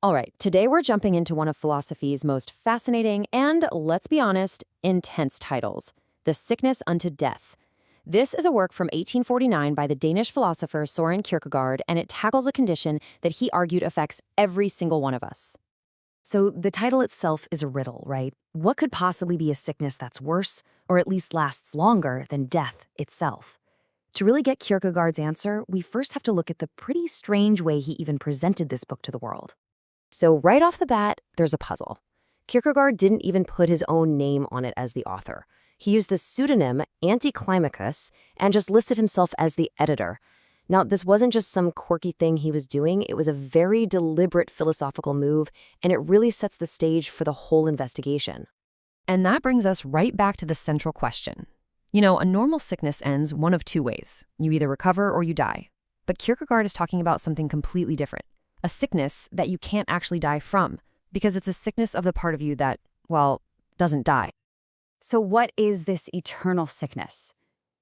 All right, today we're jumping into one of philosophy's most fascinating and, let's be honest, intense titles, The Sickness Unto Death. This is a work from 1849 by the Danish philosopher Søren Kierkegaard, and it tackles a condition that he argued affects every single one of us. So the title itself is a riddle, right? What could possibly be a sickness that's worse, or at least lasts longer, than death itself? To really get Kierkegaard's answer, we first have to look at the pretty strange way he even presented this book to the world. So right off the bat, there's a puzzle. Kierkegaard didn't even put his own name on it as the author. He used the pseudonym Anti-Climacus and just listed himself as the editor. Now, this wasn't just some quirky thing he was doing. It was a very deliberate philosophical move, and it really sets the stage for the whole investigation. And that brings us right back to the central question. You know, a normal sickness ends one of two ways. You either recover or you die. But Kierkegaard is talking about something completely different. A sickness that you can't actually die from, because it's a sickness of the part of you that, well, doesn't die. So what is this eternal sickness?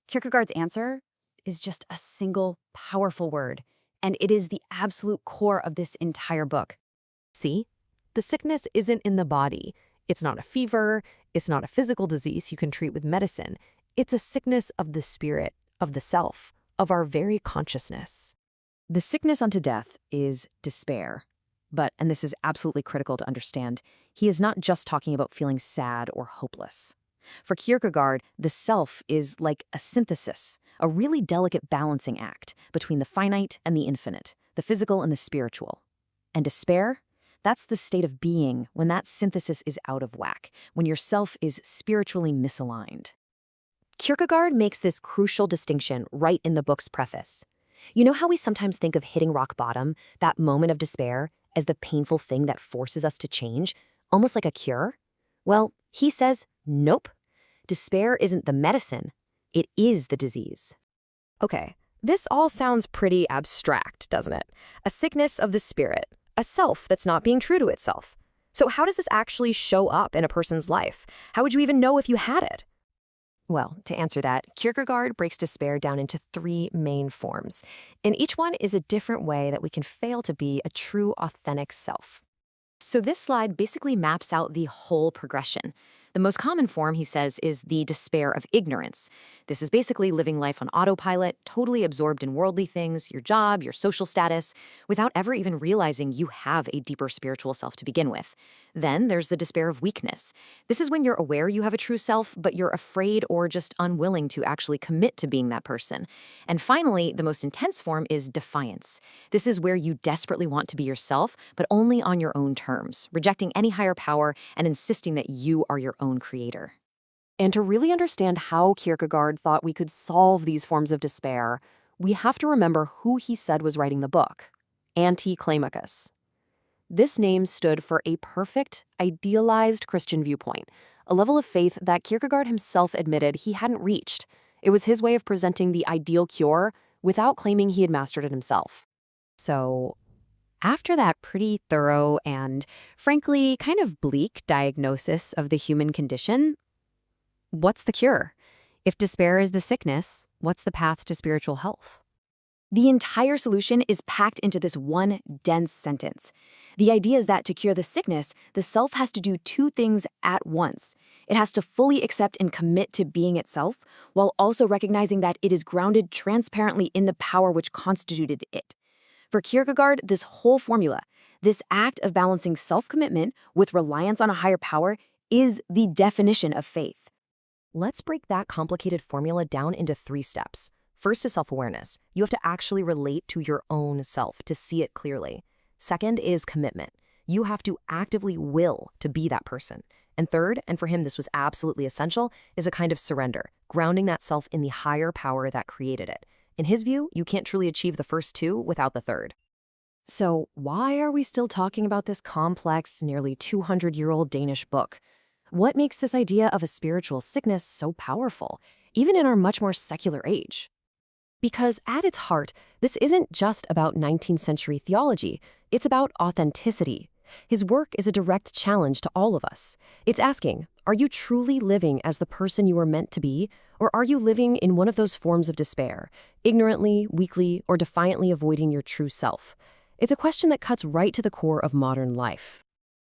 Kierkegaard's answer is just a single, powerful word, and it is the absolute core of this entire book. See? The sickness isn't in the body. It's not a fever. It's not a physical disease you can treat with medicine. It's a sickness of the spirit, of the self, of our very consciousness. The sickness unto death is despair. But, and this is absolutely critical to understand, he is not just talking about feeling sad or hopeless. For Kierkegaard, the self is like a synthesis, a really delicate balancing act between the finite and the infinite, the physical and the spiritual. And despair? That's the state of being when that synthesis is out of whack, when your self is spiritually misaligned. Kierkegaard makes this crucial distinction right in the book's preface. You know how we sometimes think of hitting rock bottom, that moment of despair, as the painful thing that forces us to change, almost like a cure? Well, he says, nope. Despair isn't the medicine. It is the disease. Okay, this all sounds pretty abstract, doesn't it? A sickness of the spirit, a self that's not being true to itself. So how does this actually show up in a person's life? How would you even know if you had it? Well, to answer that, Kierkegaard breaks despair down into three main forms, and each one is a different way that we can fail to be a true, authentic self. So this slide basically maps out the whole progression. The most common form, he says, is the despair of ignorance. This is basically living life on autopilot, totally absorbed in worldly things, your job, your social status, without ever even realizing you have a deeper spiritual self to begin with. Then there's the despair of weakness. This is when you're aware you have a true self, but you're afraid or just unwilling to actually commit to being that person. And finally, the most intense form is defiance. This is where you desperately want to be yourself, but only on your own terms, rejecting any higher power and insisting that you are your own creator. And to really understand how Kierkegaard thought we could solve these forms of despair, we have to remember who he said was writing the book, Anti-Climacus. This name stood for a perfect, idealized Christian viewpoint, a level of faith that Kierkegaard himself admitted he hadn't reached. It was his way of presenting the ideal cure without claiming he had mastered it himself. So, after that pretty thorough and, frankly, kind of bleak diagnosis of the human condition, what's the cure? If despair is the sickness, what's the path to spiritual health? The entire solution is packed into this one dense sentence. The idea is that to cure the sickness, the self has to do two things at once. It has to fully accept and commit to being itself, while also recognizing that it is grounded transparently in the power which constituted it. For Kierkegaard, this whole formula, this act of balancing self-commitment with reliance on a higher power, is the definition of faith. Let's break that complicated formula down into 3 steps. First is self-awareness. You have to actually relate to your own self to see it clearly. Second is commitment. You have to actively will to be that person. And third, and for him this was absolutely essential, is a kind of surrender, grounding that self in the higher power that created it. In his view, you can't truly achieve the first 2 without the third. So why are we still talking about this complex, nearly 200-year-old Danish book? What makes this idea of a spiritual sickness so powerful, even in our much more secular age? Because at its heart, this isn't just about 19th century theology, it's about authenticity. His work is a direct challenge to all of us. It's asking, are you truly living as the person you were meant to be, or are you living in one of those forms of despair, ignorantly, weakly, or defiantly avoiding your true self? It's a question that cuts right to the core of modern life.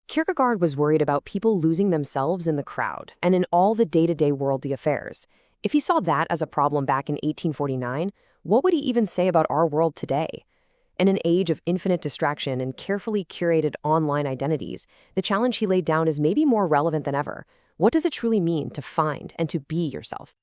Kierkegaard was worried about people losing themselves in the crowd and in all the day-to-day worldly affairs. If he saw that as a problem back in 1849, what would he even say about our world today? In an age of infinite distraction and carefully curated online identities, the challenge he laid down is maybe more relevant than ever. What does it truly mean to find and to be yourself?